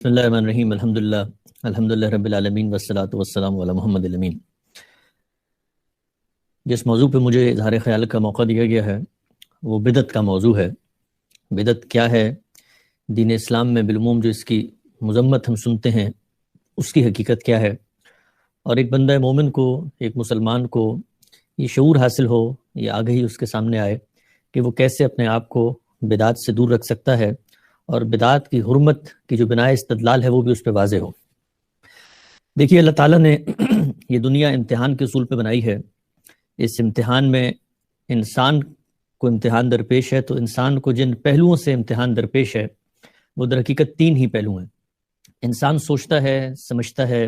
بسم اللہ الرحمن الرحیم الحمدللہ رب العالمین والصلاة والسلام علی محمد الامین۔ جس موضوع پہ مجھے اظہار خیال کا موقع دیا گیا ہے وہ بدعت کا موضوع ہے۔ بدعت کیا ہے؟ دین اسلام میں بالعموم جو اس کی مذمت ہم سنتے ہیں اس کی حقیقت کیا ہے، اور ایک بندہ مومن کو، ایک مسلمان کو یہ شعور حاصل ہو، یہ آگہی اس کے سامنے آئے کہ وہ کیسے اپنے آپ کو بدعت سے دور رکھ سکتا ہے، اور بدعت کی حرمت کی جو بنائے استدلال ہے وہ بھی اس پہ واضح ہو۔ دیکھیے، اللہ تعالیٰ نے یہ دنیا امتحان کے اصول پہ بنائی ہے۔ اس امتحان میں انسان کو امتحان درپیش ہے، تو انسان کو جن پہلوؤں سے امتحان درپیش ہے وہ در حقیقت تین ہی پہلو ہیں۔ انسان سوچتا ہے، سمجھتا ہے،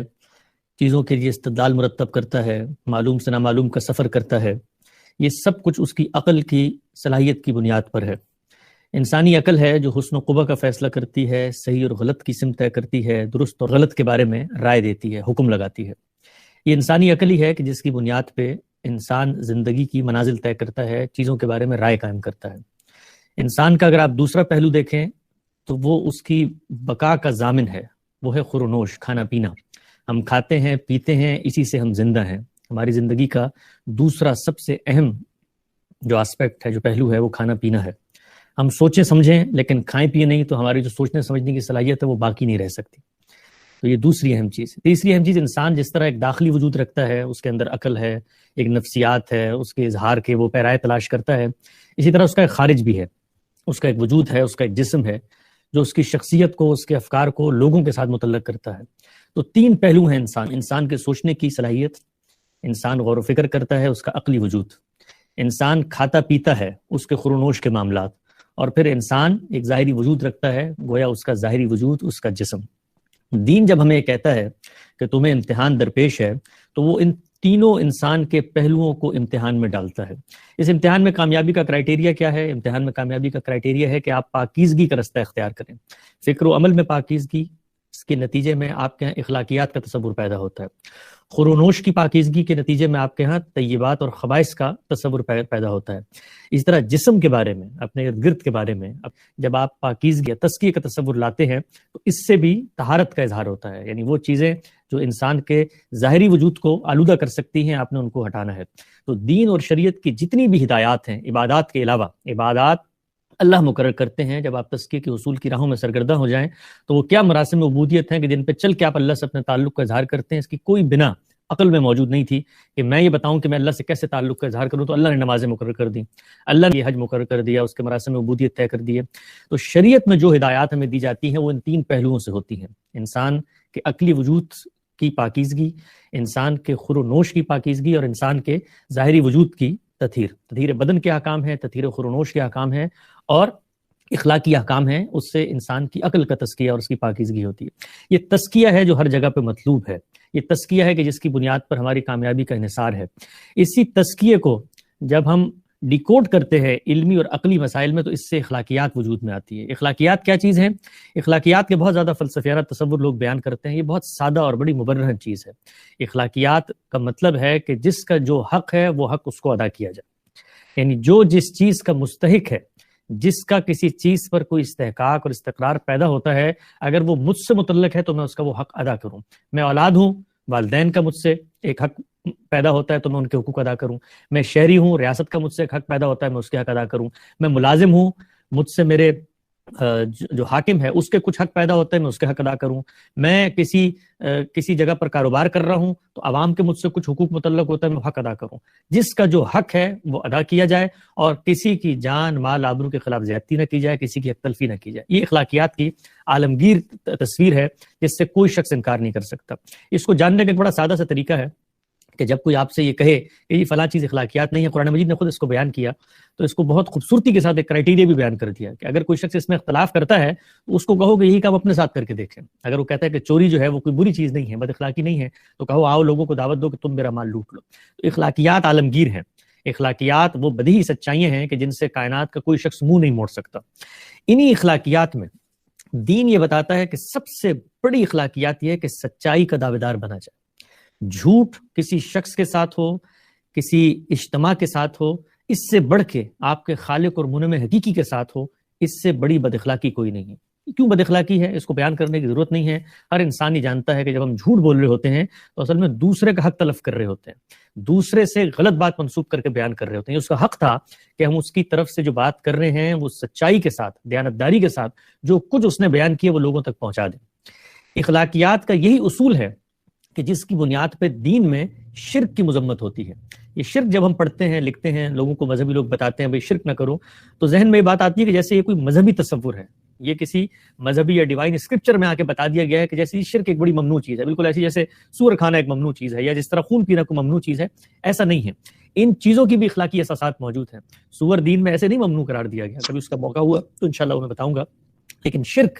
چیزوں کے لیے استدلال مرتب کرتا ہے، معلوم سے نامعلوم کا سفر کرتا ہے۔ یہ سب کچھ اس کی عقل کی صلاحیت کی بنیاد پر ہے۔ انسانی عقل ہے جو حسن و قبح کا فیصلہ کرتی ہے، صحیح اور غلط کی سمت طے کرتی ہے، درست اور غلط کے بارے میں رائے دیتی ہے، حکم لگاتی ہے۔ یہ انسانی عقل ہی ہے کہ جس کی بنیاد پہ انسان زندگی کی منازل طے کرتا ہے، چیزوں کے بارے میں رائے قائم کرتا ہے۔ انسان کا اگر آپ دوسرا پہلو دیکھیں تو وہ اس کی بقا کا ضامن ہے، وہ ہے خور و نوش، کھانا پینا۔ ہم کھاتے ہیں، پیتے ہیں، اسی سے ہم زندہ ہیں۔ ہماری زندگی کا دوسرا سب سے اہم جو آسپیکٹ ہے، جو پہلو ہے، وہ کھانا پینا ہے۔ ہم سوچیں سمجھیں لیکن کھائیں پیے نہیں تو ہماری جو سوچنے سمجھنے کی صلاحیت ہے وہ باقی نہیں رہ سکتی۔ تو یہ دوسری اہم چیز ہے۔ تیسری اہم چیز، انسان جس طرح ایک داخلی وجود رکھتا ہے، اس کے اندر عقل ہے، ایک نفسیات ہے، اس کے اظہار کے وہ پیرائے تلاش کرتا ہے، اسی طرح اس کا ایک خارج بھی ہے، اس کا ایک وجود ہے، اس کا ایک جسم ہے جو اس کی شخصیت کو، اس کے افکار کو لوگوں کے ساتھ متعلق کرتا ہے۔ تو تین پہلو ہیں انسان کے سوچنے کی صلاحیت، انسان غور و فکر کرتا ہے، اس کا عقلی وجود، انسان کھاتا پیتا ہے، اس کے خور و نوش کے معاملات، اور پھر انسان ایک ظاہری وجود رکھتا ہے، گویا اس کا ظاہری وجود، اس کا جسم۔ دین جب ہمیں کہتا ہے کہ تمہیں امتحان درپیش ہے تو وہ ان تینوں انسان کے پہلوؤں کو امتحان میں ڈالتا ہے۔ اس امتحان میں کامیابی کا کرائیٹیریا کیا ہے؟ امتحان میں کامیابی کا کرائیٹیریا ہے کہ آپ پاکیزگی کا رستہ اختیار کریں، فکر و عمل میں پاکیزگی، اس کے نتیجے میں آپ کے یہاں اخلاقیات کا تصور پیدا ہوتا ہے۔ خور و نوش کی پاکیزگی کے نتیجے میں آپ کے ہاں طیبات اور خبائث کا تصور پیدا ہوتا ہے۔ اس طرح جسم کے بارے میں، اپنے ارد گرد کے بارے میں جب آپ پاکیزگی، تزکیے کا تصور لاتے ہیں تو اس سے بھی طہارت کا اظہار ہوتا ہے، یعنی وہ چیزیں جو انسان کے ظاہری وجود کو آلودہ کر سکتی ہیں، آپ نے ان کو ہٹانا ہے۔ تو دین اور شریعت کی جتنی بھی ہدایات ہیں، عبادات کے علاوہ، عبادات اللہ مقرر کرتے ہیں۔ جب آپ تزکیے کے اصول کی راہوں میں سرگردہ ہو جائیں تو وہ کیا مراسم عبودیت ہیں کہ جن پہ چل کے آپ اللہ سے اپنے تعلق کا اظہار کرتے ہیں، اس کی کوئی بنا عقل میں موجود نہیں تھی کہ میں یہ بتاؤں کہ میں اللہ سے کیسے تعلق کا اظہار کروں۔ تو اللہ نے نمازیں مقرر کر دی، اللہ نے یہ حج مقرر کر دیا، اس کے مراسم عبودیت طے کر دیے۔ تو شریعت میں جو ہدایات ہمیں دی جاتی ہیں وہ ان تین پہلوؤں سے ہوتی ہیں: انسان کے عقلی وجود کی پاکیزگی، انسان کے خور و نوش کی پاکیزگی، اور انسان کے ظاہری وجود کی تطہیر بدن کے احکام ہیں، تطہیر خور و نوش کے احکام ہیں، اور اخلاقی احکام ہیں۔ اس سے انسان کی عقل کا تزکیہ اور اس کی پاکیزگی ہوتی ہے۔ یہ تزکیہ ہے جو ہر جگہ پہ مطلوب ہے، یہ تزکیہ ہے کہ جس کی بنیاد پر ہماری کامیابی کا انحصار ہے۔ اسی تزکیے کو جب ہم ڈیکوڈ کرتے ہیں علمی اور عقلی مسائل میں تو اس سے اخلاقیات وجود میں آتی ہے۔ اخلاقیات کیا چیز ہیں؟ اخلاقیات کے بہت زیادہ فلسفیانہ تصور لوگ بیان کرتے ہیں، یہ بہت سادہ اور بڑی مبرہن چیز ہے۔ اخلاقیات کا مطلب ہے کہ جس کا جو حق ہے وہ حق اس کو ادا کیا جائے، یعنی جو جس چیز کا مستحق ہے، جس کا کسی چیز پر کوئی استحقاق اور استقرار پیدا ہوتا ہے، اگر وہ مجھ سے متعلق ہے تو میں اس کا وہ حق ادا کروں۔ میں اولاد ہوں، والدین کا مجھ سے ایک حق پیدا ہوتا ہے تو میں ان کے حقوق ادا کروں۔ میں شہری ہوں، ریاست کا مجھ سے ایک حق پیدا ہوتا ہے، میں اس کے حق ادا کروں۔ میں ملازم ہوں، مجھ سے میرے جو حاکم ہے اس کے کچھ حق پیدا ہوتا ہے، میں اس کے حق ادا کروں۔ میں کسی جگہ پر کاروبار کر رہا ہوں تو عوام کے مجھ سے کچھ حقوق متعلق ہوتا ہے، میں حق ادا کروں۔ جس کا جو حق ہے وہ ادا کیا جائے، اور کسی کی جان، مال، آبرو کے خلاف زیادتی نہ کی جائے، کسی کی حق تلفی نہ کی جائے۔ یہ اخلاقیات کی عالمگیر تصویر ہے جس سے کوئی شخص انکار نہیں کر سکتا۔ اس کو جاننے کا ایک بڑا سادہ سا طریقہ ہے کہ جب کوئی آپ سے یہ کہے کہ یہ فلاں چیز اخلاقیات نہیں ہے، قرآن مجید نے خود اس کو بیان کیا، تو اس کو بہت خوبصورتی کے ساتھ ایک کرائیٹیریا بھی بیان کر دیا کہ اگر کوئی شخص اس میں اختلاف کرتا ہے تو اس کو کہو کہ یہی کام اپنے ساتھ کر کے دیکھیں۔ اگر وہ کہتا ہے کہ چوری جو ہے وہ کوئی بری چیز نہیں ہے، بد اخلاقی نہیں ہے، تو کہو آؤ لوگوں کو دعوت دو کہ تم میرا مال لوٹ لو۔ تو اخلاقیات عالمگیر ہیں، اخلاقیات وہ بدیہی سچائیاں ہیں کہ جن سے کائنات کا کوئی شخص منہ نہیں موڑ سکتا۔ انہی اخلاقیات میں دین یہ بتاتا ہے کہ سب سے بڑی اخلاقیات یہ ہے کہ سچائی کا دعویدار بنا جائے۔ جھوٹ کسی شخص کے ساتھ ہو، کسی اجتماع کے ساتھ ہو، اس سے بڑھ کے آپ کے خالق اور منعم حقیقی کے ساتھ ہو، اس سے بڑی بد اخلاقی کوئی نہیں ہے۔ کیوں بد اخلاقی ہے اس کو بیان کرنے کی ضرورت نہیں ہے. ہر انسان ہی جانتا ہے کہ جب ہم جھوٹ بول رہے ہوتے ہیں تو اصل میں دوسرے کا حق تلف کر رہے ہوتے ہیں, دوسرے سے غلط بات منسوب کر کے بیان کر رہے ہوتے ہیں. اس کا حق تھا کہ ہم اس کی طرف سے جو بات کر رہے ہیں وہ سچائی کے ساتھ, دیانتداری کے ساتھ جو کچھ اس نے بیان کیا وہ لوگوں تک پہنچا دیں. اخلاقیات کا یہی اصول ہے کہ جس کی بنیاد پہ دین میں شرک کی مذمت ہوتی ہے. یہ شرک جب ہم پڑھتے ہیں, لکھتے ہیں, لوگوں کو مذہبی لوگ بتاتے ہیں بھئی شرک نہ کرو, تو ذہن میں یہ بات آتی ہے کہ جیسے یہ کوئی مذہبی تصور ہے, یہ کسی مذہبی یا ڈیوائن اسکرپچر میں آ کے بتا دیا گیا ہے کہ جیسے شرک ایک بڑی ممنوع چیز ہے, بالکل ایسی جیسے سور کھانا ایک ممنوع چیز ہے یا جس طرح خون پینا کوئی ممنوع چیز ہے. ایسا نہیں ہے, ان چیزوں کی بھی اخلاقی اساسات موجود ہیں. سور دین میں ایسے نہیں ممنوع قرار دیا گیا, کبھی اس کا موقع ہوا تو انشاءاللہ میں بتاؤں گا. لیکن شرک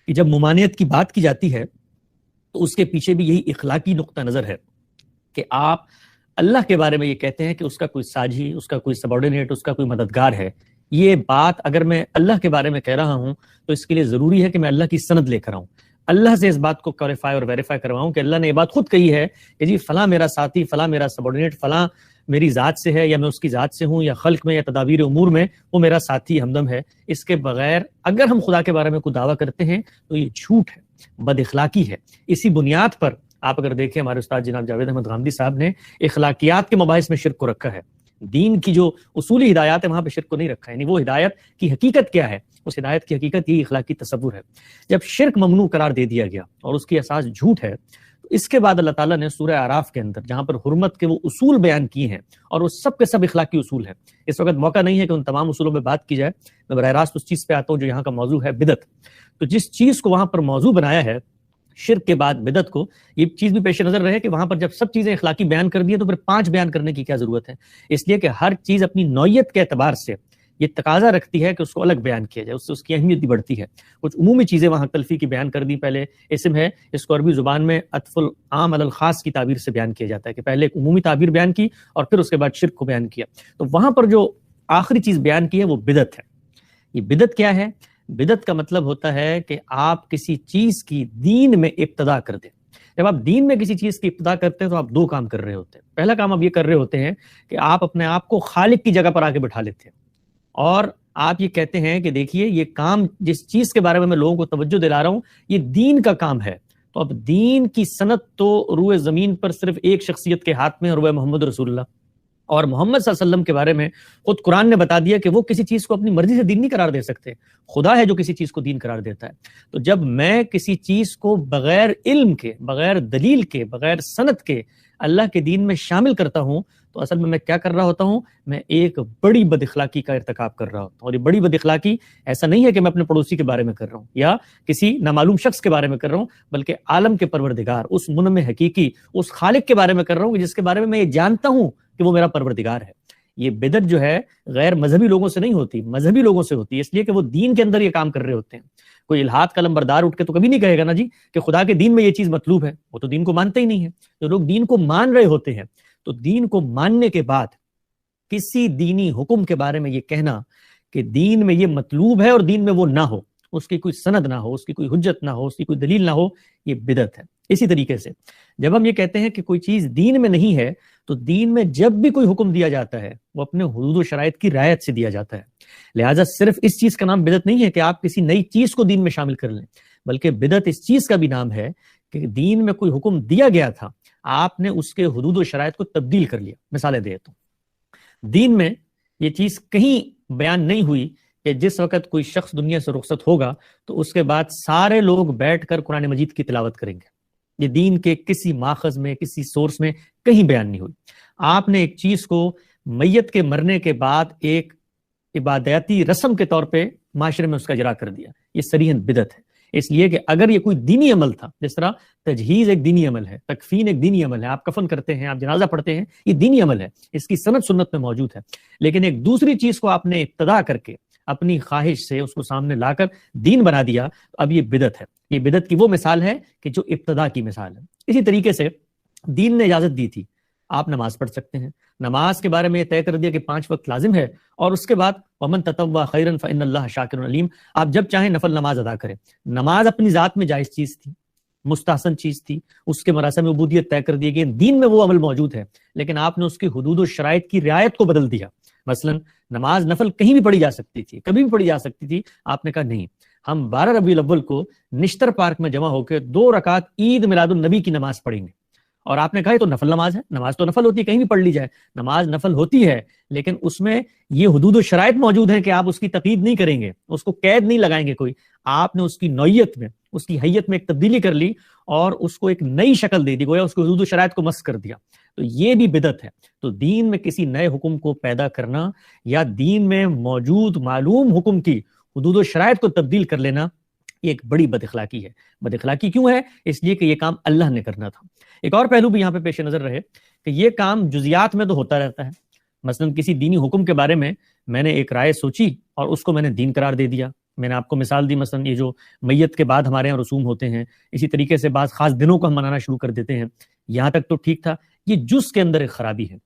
کی جب ممانعت کی بات کی جاتی ہے تو اس کے پیچھے بھی یہی اخلاقی نقطہ نظر ہے کہ آپ اللہ کے بارے میں یہ کہتے ہیں کہ اس کا کوئی ساجھی, اس کا کوئی سبارڈینیٹ, اس کا کوئی مددگار ہے. یہ بات اگر میں اللہ کے بارے میں کہہ رہا ہوں تو اس کے لیے ضروری ہے کہ میں اللہ کی سند لے کر آؤں, اللہ سے اس بات کو کلیریفائی اور ویریفائی کرواؤں کہ اللہ نے یہ بات خود کہی ہے کہ جی فلاں میرا ساتھی, فلاں میرا سبارڈینیٹ, فلاں میری ذات سے ہے یا میں اس کی ذات سے ہوں یا خلق میں یا تدابیر امور میں وہ میرا ساتھی ہمدم ہے. اس کے بغیر اگر ہم خدا کے بارے میں کوئی دعویٰ کرتے ہیں تو یہ جھوٹ ہے, بد اخلاقی ہے. اسی بنیاد پر آپ اگر دیکھیں ہمارے استاد جناب جاوید احمد غامدی صاحب نے اخلاقیات کے مباحث میں شرک کو رکھا ہے. دین کی جو اصولی ہدایات ہے وہاں پہ شرک کو نہیں رکھا ہے. یعنی وہ ہدایت کی حقیقت کیا ہے, اس ہدایت کی حقیقت یہی اخلاقی تصور ہے. جب شرک ممنوع قرار دے دیا گیا اور اس کی اساس جھوٹ ہے تو اس کے بعد اللہ تعالیٰ نے سورہ اعراف کے اندر جہاں پر حرمت کے وہ اصول بیان کیے ہیں اور وہ سب کے سب اخلاقی اصول ہیں. اس وقت موقع نہیں ہے کہ ان تمام اصولوں پہ بات کی جائے, میں براہ راست اس چیز پہ آتا ہوں جو یہاں کا موضوع ہے, بدعت. تو جس چیز کو وہاں پر موضوع بنایا ہے شرک کے بعد بدعت کو, یہ چیز بھی پیش نظر رہے کہ وہاں پر جب سب چیزیں اخلاقی بیان کر دی ہیں تو پھر 5 بیان کرنے کی کیا ضرورت ہے. اس لیے کہ ہر چیز اپنی نوعیت کے اعتبار سے یہ تقاضا رکھتی ہے کہ اس کو الگ بیان کیا جائے, اس سے اس کی اہمیت بھی بڑھتی ہے. کچھ عمومی چیزیں وہاں تلفی کی بیان کر دی. پہلے اسم ہے, اس کو عربی زبان میں عطف العام علی الخاص کی تعبیر سے بیان کیا جاتا ہے کہ پہلے ایک عمومی تعبیر بیان کی اور پھر اس کے بعد شرک کو بیان کیا. تو وہاں پر جو آخری چیز بیان کی ہے وہ بدعت ہے. یہ بدعت کیا ہے؟ بدعت کا مطلب ہوتا ہے کہ آپ کسی چیز کی دین میں ابتدا کر دیں. جب آپ دین میں کسی چیز کی ابتدا کرتے ہیں تو آپ 2 کام کر رہے ہوتے ہیں. پہلا کام آپ یہ کر رہے ہوتے ہیں کہ آپ اپنے آپ کو خالق کی جگہ پر آ کے بٹھا لیتے ہیں اور آپ یہ کہتے ہیں کہ دیکھیے یہ کام جس چیز کے بارے میں لوگوں کو توجہ دلا رہا ہوں یہ دین کا کام ہے. تو اب دین کی سند تو روئے زمین پر صرف ایک شخصیت کے ہاتھ میں, اور وہ محمد رسول اللہ. اور محمد صلی اللہ علیہ وسلم کے بارے میں خود قرآن نے بتا دیا کہ وہ کسی چیز کو اپنی مرضی سے دین نہیں قرار دے سکتے, خدا ہے جو کسی چیز کو دین قرار دیتا ہے. تو جب میں کسی چیز کو بغیر علم کے, بغیر دلیل کے, بغیر سند کے اللہ کے دین میں شامل کرتا ہوں تو اصل میں کیا کر رہا ہوتا ہوں, میں ایک بڑی بد اخلاقی کا ارتکاب کر رہا ہوتا ہوں. اور یہ بڑی بد اخلاقی ایسا نہیں ہے کہ میں اپنے پڑوسی کے بارے میں کر رہا ہوں یا کسی نامعلوم شخص کے بارے میں کر رہا ہوں, بلکہ عالم کے پروردگار, اس منعم حقیقی, اس خالق کے بارے میں کر رہا ہوں جس کے بارے میں یہ جانتا ہوں کہ وہ میرا پروردگار ہے. یہ بدعت جو ہے غیر مذہبی لوگوں سے نہیں ہوتی, مذہبی لوگوں سے ہوتی ہے, اس لیے کہ وہ دین کے اندر یہ کام کر رہے ہوتے ہیں. کوئی الحاد کا لمبردار اٹھ کے تو کبھی نہیں کہے گا نا جی کہ خدا کے دین میں یہ چیز مطلوب ہے, وہ تو دین کو مانتے ہی نہیں ہے. جو لوگ دین کو مان رہے ہوتے ہیں تو دین کو ماننے کے بعد کسی دینی حکم کے بارے میں یہ کہنا کہ دین میں یہ مطلوب ہے اور دین میں وہ نہ ہو, اس کی کوئی سند نہ ہو, اس کی کوئی حجت نہ ہو, اس کی کوئی دلیل نہ ہو, یہ بدعت ہے. اسی طریقے سے جب ہم یہ کہتے ہیں کہ کوئی چیز دین میں نہیں ہے تو دین میں جب بھی کوئی حکم دیا جاتا ہے وہ اپنے حدود و شرائط کی رعایت سے دیا جاتا ہے. لہٰذا صرف اس چیز کا نام بدعت نہیں ہے کہ آپ کسی نئی چیز کو دین میں شامل کر لیں, بلکہ بدعت اس چیز کا بھی نام ہے کہ دین میں کوئی حکم دیا گیا تھا, آپ نے اس کے حدود و شرائط کو تبدیل کر لیا. مثالیں دیتا ہوں. دین میں یہ چیز کہیں بیان نہیں ہوئی کہ جس وقت کوئی شخص دنیا سے رخصت ہوگا تو اس کے بعد سارے لوگ بیٹھ کر قرآن مجید کی تلاوت کریں گے. یہ دین کے کسی ماخذ میں, کسی سورس میں کہیں بیان نہیں ہوئی. آپ نے ایک چیز کو میت کے مرنے کے بعد ایک عبادیاتی رسم کے طور پہ معاشرے میں اس کا اجرا کر دیا. یہ صریحاً بدعت ہے. اس لیے کہ اگر یہ کوئی دینی عمل تھا, جس طرح تجہیز ایک دینی عمل ہے, تکفین ایک دینی عمل ہے, آپ کفن کرتے ہیں, آپ جنازہ پڑھتے ہیں, یہ دینی عمل ہے, اس کی سند سنت میں موجود ہے. لیکن ایک دوسری چیز کو آپ نے ابتدا کر کے اپنی خواہش سے اس کو سامنے لا کر دین بنا دیا, اب یہ بدعت ہے. یہ بدعت کی وہ مثال ہے کہ جو ابتدا کی مثال ہے. اسی طریقے سے دین نے اجازت دی تھی, آپ نماز پڑھ سکتے ہیں. نماز کے بارے میں یہ طے کر دیا کہ 5 وقت لازم ہے, اور اس کے بعد ومن تطوع خیرا فإن اللہ شاکر علیم, آپ جب چاہیں نفل نماز ادا کریں. نماز اپنی ذات میں جائز چیز تھی, مستحسن چیز تھی, اس کے مراسم عبودیت طے کر دیے گئے, دین میں وہ عمل موجود ہے, لیکن آپ نے اس کی حدود و شرائط کی رعایت کو بدل دیا. مثلا نماز نفل کہیں بھی پڑھی جا سکتی تھی, کبھی بھی پڑھی جا سکتی تھی, آپ نے کہا نہیں, ہم 12 ربیع الاول کو نشتر پارک میں جمع ہو کے 2 رکعت عید میلاد النبی کی نماز پڑھیں گے. اور آپ نے کہا یہ تو نفل نماز ہے. نماز تو نفل ہوتی ہے, کہیں بھی پڑھ لی جائے, نماز نفل ہوتی ہے, لیکن اس میں یہ حدود و شرائط موجود ہیں کہ آپ اس کی تقید نہیں کریں گے, اس کو قید نہیں لگائیں گے کوئی. آپ نے اس کی نوعیت میں, اس کی حیت میں ایک تبدیلی کر لی اور اس کو ایک نئی شکل دے دی, گویا اس کو حدود و شرائط کو مسخ کر دیا. تو یہ بھی بدعت ہے. تو دین میں کسی نئے حکم کو پیدا کرنا یا دین میں موجود معلوم حکم کی حدود و شرائط کو تبدیل کر لینا, یہ ایک بڑی بد اخلاقی ہے. بد اخلاقی کیوں ہے؟ اس لیے کہ یہ کام اللہ نے کرنا تھا. ایک اور پہلو بھی یہاں پہ پیش نظر رہے کہ یہ کام جزیات میں تو ہوتا رہتا ہے. مثلا کسی دینی حکم کے بارے میں نے ایک رائے سوچی اور اس کو میں نے دین قرار دے دیا. میں نے آپ کو مثال دی, مثلا یہ جو میت کے بعد ہمارے یہاں رسوم ہوتے ہیں, اسی طریقے سے بعض خاص دنوں کو ہم منانا شروع کر دیتے ہیں, یہاں تک تو ٹھیک تھا. یہ جز کے اندر ایک خرابی ہے.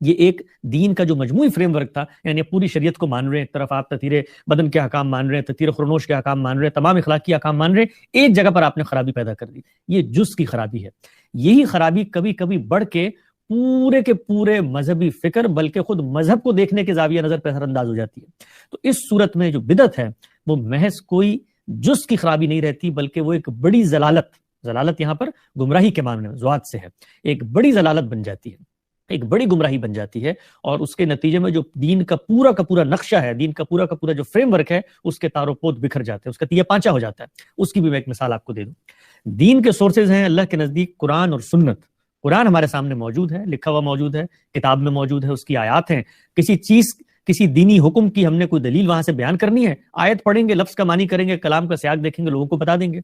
یہ ایک دین کا جو مجموعی فریم ورک تھا, یعنی پوری شریعت کو مان رہے ہیں, ایک طرف آپ تطہیر بدن کے احکام مان رہے ہیں, تطہیر خرنوش کے احکام مان رہے ہیں, تمام اخلاقی احکام مان رہے ہیں, ایک جگہ پر آپ نے خرابی پیدا کر دی. یہ جز کی خرابی ہے. یہی خرابی کبھی کبھی بڑھ کے پورے کے پورے مذہبی فکر بلکہ خود مذہب کو دیکھنے کے زاویہ نظر پہ اثر انداز ہو جاتی ہے. تو اس صورت میں جو بدعت ہے وہ محض کوئی جز کی خرابی نہیں رہتی, بلکہ وہ ایک بڑی ضلالت یہاں پر گمراہی کے معنی میں ذات سے ہے, ایک بڑی ضلالت بن جاتی ہے, ایک بڑی گمراہی بن جاتی ہے. اور اس کے نتیجے میں جو دین کا پورا نقشہ ہے, دین کا پورا جو فریم ورک ہے, اس کے تار و پود بکھر جاتے ہیں, اس کا تیہ پانچا ہو جاتا ہے. اس کی بھی میں ایک مثال آپ کو دے دوں. دین کے سورسز ہیں اللہ کے نزدیک قرآن اور سنت. قرآن ہمارے سامنے موجود ہے, لکھا ہوا موجود ہے, کتاب میں موجود ہے, اس کی آیات ہیں. کسی دینی حکم کی ہم نے کوئی دلیل وہاں سے بیان کرنی ہے, آیت پڑھیں گے, لفظ کا معنی کریں گے, کلام کا سیاق دیکھیں گے, لوگوں کو بتا دیں گے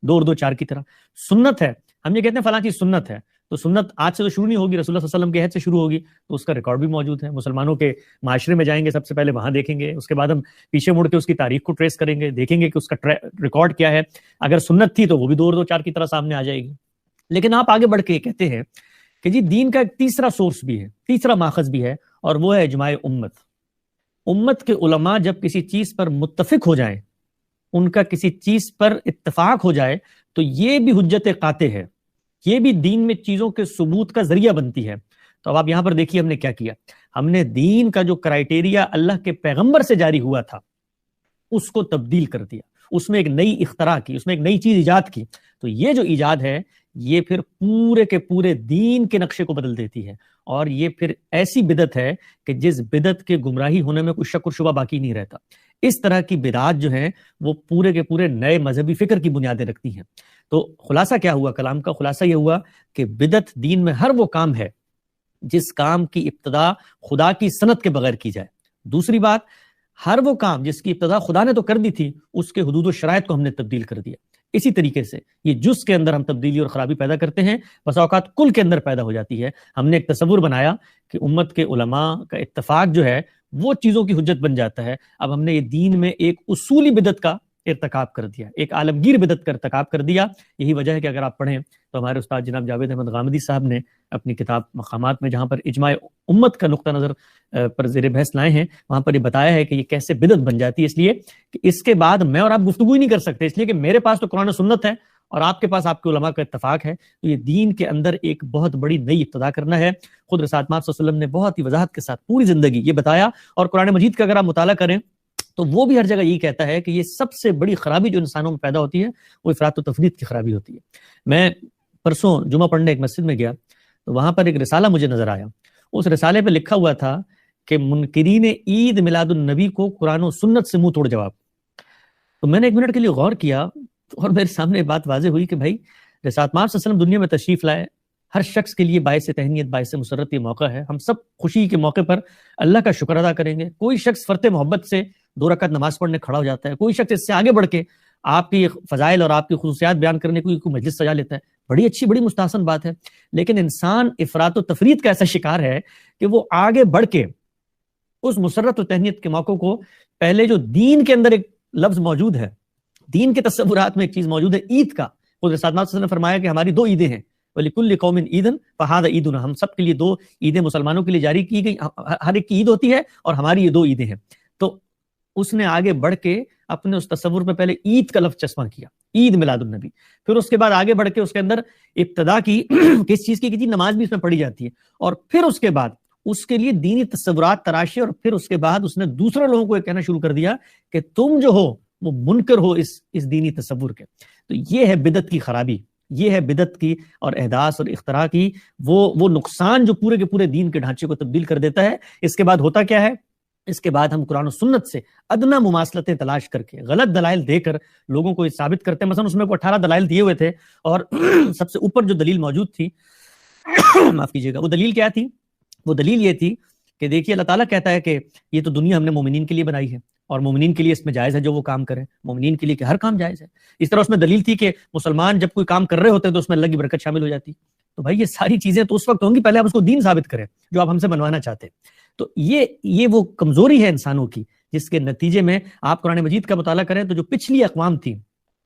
2 اور 2 4 کی طرح. سنت ہے, ہم یہ کہتے ہیں فلاں چیز سنت ہے, تو سنت آج سے تو شروع نہیں ہوگی, رسول اللہ صلی اللہ علیہ وسلم کے عہد سے شروع ہوگی, تو اس کا ریکارڈ بھی موجود ہے. مسلمانوں کے معاشرے میں جائیں گے, سب سے پہلے وہاں دیکھیں گے, اس کے بعد ہم پیچھے مڑ کے اس کی تاریخ کو ٹریس کریں گے, دیکھیں گے کہ اس کا ریکارڈ کیا ہے. اگر سنت تھی تو وہ بھی 2 اور 2 4 کی طرح سامنے آ جائے گی. لیکن آپ آگے بڑھ کے کہتے ہیں کہ جی دین کا ایک تیسرا سورس بھی ہے, تیسرا ماخذ بھی ہے, اور وہ ہے اجماع امت. امت کے علماء جب کسی چیز پر متفق ہو جائیں, ان کا کسی چیز پر اتفاق ہو جائے, تو یہ بھی حجت قاطع ہے, یہ بھی دین میں چیزوں کے ثبوت کا ذریعہ بنتی ہے. تو اب آپ یہاں پر دیکھیے ہم نے کیا کیا. ہم نے دین کا جو کرائیٹیریا اللہ کے پیغمبر سے جاری ہوا تھا اس کو تبدیل کر دیا, اس میں ایک نئی اختراع کی, اس میں ایک نئی چیز ایجاد کی. تو یہ جو ایجاد ہے یہ پھر پورے کے پورے دین کے نقشے کو بدل دیتی ہے, اور یہ پھر ایسی بدعت ہے کہ جس بدعت کے گمراہی ہونے میں کوئی شک و شبہ باقی نہیں رہتا. اس طرح کی بدعات جو ہیں وہ پورے کے پورے نئے مذہبی فکر کی بنیادیں رکھتی ہیں. تو خلاصہ کیا ہوا کلام کا؟ خلاصہ یہ ہوا کہ بدعت دین میں ہر وہ کام ہے جس کام کی ابتدا خدا کی سنت کے بغیر کی جائے. دوسری بات, ہر وہ کام جس کی ابتدا خدا نے تو کر دی تھی, اس کے حدود و شرائط کو ہم نے تبدیل کر دیا. اسی طریقے سے یہ جز کے اندر ہم تبدیلی اور خرابی پیدا کرتے ہیں, بس اوقات کل کے اندر پیدا ہو جاتی ہے. ہم نے ایک تصور بنایا کہ امت کے علماء کا اتفاق جو ہے وہ چیزوں کی حجت بن جاتا ہے. اب ہم نے یہ دین میں ایک اصولی بدعت کا ارتکاب کر دیا, ایک عالمگیر بدعت کا ارتکاب کر دیا. یہی وجہ ہے کہ اگر آپ پڑھیں تو ہمارے استاد جناب جاوید احمد غامدی صاحب نے اپنی کتاب مقامات میں جہاں پر اجماع امت کا نقطہ نظر پر زیر بحث لائے ہیں, وہاں پر یہ بتایا ہے کہ یہ کیسے بدعت بن جاتی ہے. اس لیے کہ اس کے بعد میں اور آپ گفتگو ہی نہیں کر سکتے, اس لیے کہ میرے پاس تو قرآن و سنت ہے اور آپ کے پاس آپ کے علماء کا اتفاق ہے. تو یہ دین کے اندر ایک بہت بڑی نئی ابتدا کرنا ہے. خود رسول اللہ صلی اللہ علیہ وسلم نے بہت ہی وضاحت کے ساتھ پوری زندگی یہ بتایا, اور قرآن مجید کا اگر آپ مطالعہ کریں تو وہ بھی ہر جگہ یہی کہتا ہے کہ یہ سب سے بڑی خرابی جو انسانوں میں پیدا ہوتی ہے وہ افراط و تفریط کی خرابی ہوتی ہے. میں پرسوں جمعہ پڑھنے ایک مسجد میں گیا تو وہاں پر ایک رسالہ مجھے نظر آیا. اس رسالے پہ لکھا ہوا تھا کہ منکرین عید میلاد النبی کو قرآن و سنت سے منہ توڑ جواب. تو میں نے 1 منٹ کے لیے غور کیا اور میرے سامنے بات واضح ہوئی کہ بھائی رسول اللہ صلی اللہ علیہ وسلم دنیا میں تشریف لائے, ہر شخص کے لیے باعث تہنیت باعث مسرت یہ موقع ہے. ہم سب خوشی کے موقع پر اللہ کا شکر ادا کریں گے. کوئی شخص فرط محبت سے 2 رکعت نماز پڑھنے کھڑا ہو جاتا ہے, کوئی شخص اس سے آگے بڑھ کے آپ کی فضائل اور آپ کی خصوصیات بیان کرنے کوئی مجلس سجا لیتا ہے. بڑی اچھی بڑی مستحسن بات ہے. لیکن انسان افراط و تفریط کا ایسا شکار ہے کہ وہ آگے بڑھ کے اس مسرت و تہنیت کے موقع کو, پہلے جو دین کے اندر ایک لفظ موجود ہے, دین کے تصورات میں ایک چیز موجود ہے عید کا. خود رسول اللہ صلی اللہ علیہ وسلم نے فرمایا کہ ہماری 2 عیدیں ہیں, وَلِكُلِّ قَوْمٍ عِيدٌ فَهَذَا عِيدُنَا, ہم سب کے لیے 2 عیدیں مسلمانوں کے لیے جاری کی گئی, ہر ایک کی عید ہوتی ہے اور ہماری یہ 2 عیدیں ہیں. تو اس نے آگے بڑھ کے اپنے اس تصور پہ پہلے عید کا لفظ چسپاں کیا, عید میلاد النبی. پھر اس کے بعد آگے بڑھ کے اس کے اندر ابتدا کی کس چیز کی نماز بھی اس میں پڑھی جاتی ہے, اور پھر اس کے بعد اس کے لیے دینی تصورات تراشے, اور پھر اس کے بعد اس نے دوسرے لوگوں کو یہ کہنا شروع کر دیا کہ تم جو ہو وہ منکر ہو اس دینی تصور کے. تو یہ ہے بدعت کی خرابی، یہ ہے بدعت کی اور احداث اور اختراع کی وہ نقصان جو پورے کے پورے دین کے ڈھانچے کو تبدیل کر دیتا ہے. اس کے بعد ہوتا کیا ہے؟ اس کے بعد ہم قرآن و سنت سے ادنا مماثلتیں تلاش کر کے غلط دلائل دے کر لوگوں کو یہ ثابت کرتے ہیں. مثلا اس میں 18 دلائل دیے ہوئے تھے اور سب سے اوپر جو دلیل موجود تھی معاف کیجیے گا، وہ دلیل کیا تھی؟ وہ دلیل یہ تھی کہ دیکھیے اللہ تعالیٰ کہتا ہے کہ یہ تو دنیا ہم نے مومنین کے لیے بنائی ہے اور مومنین کے لیے اس میں جائز ہے جو وہ کام کریں، مومنین کے لیے کہ ہر کام جائز ہے. اس طرح اس میں دلیل تھی کہ مسلمان جب کوئی کام کر رہے ہوتے ہیں تو اس میں اللہ کی برکت شامل ہو جاتی. تو بھائی یہ ساری چیزیں تو اس وقت ہوں گی، پہلے آپ اس کو دین ثابت کریں جو آپ ہم سے بنوانا چاہتے ہیں. تو یہ وہ کمزوری ہے انسانوں کی جس کے نتیجے میں آپ قرآن مجید کا مطالعہ کریں تو جو پچھلی اقوام تھی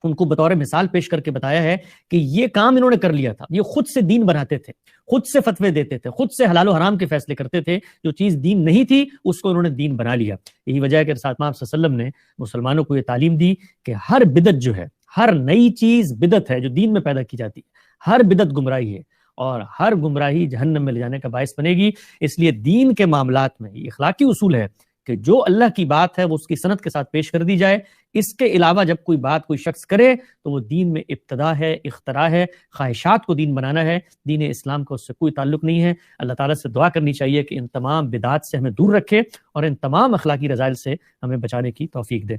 ان کو بطور مثال پیش کر کے بتایا ہے کہ یہ کام انہوں نے کر لیا تھا. یہ خود سے دین بناتے تھے، خود سے فتوے دیتے تھے، خود سے حلال و حرام کے فیصلے کرتے تھے. جو چیز دین نہیں تھی اس کو انہوں نے دین بنا لیا. یہی وجہ ہے کہ رسول اللہ صلی اللہ علیہ وسلم نے مسلمانوں کو یہ تعلیم دی کہ ہر بدعت جو ہے، ہر نئی چیز بدعت ہے جو دین میں پیدا کی جاتی ہے، ہر بدعت گمراہی ہے اور ہر گمراہی جہنم میں لے جانے کا باعث بنے گی. اس لیے دین کے معاملات میں یہ اخلاقی اصول ہے کہ جو اللہ کی بات ہے وہ اس کی سند کے ساتھ پیش کر دی جائے. اس کے علاوہ جب کوئی بات کوئی شخص کرے تو وہ دین میں ابتداء ہے، اختراع ہے، خواہشات کو دین بنانا ہے. دین اسلام کا اس سے کوئی تعلق نہیں ہے. اللہ تعالیٰ سے دعا کرنی چاہیے کہ ان تمام بدعات سے ہمیں دور رکھے اور ان تمام اخلاقی رذائل سے ہمیں بچانے کی توفیق دے.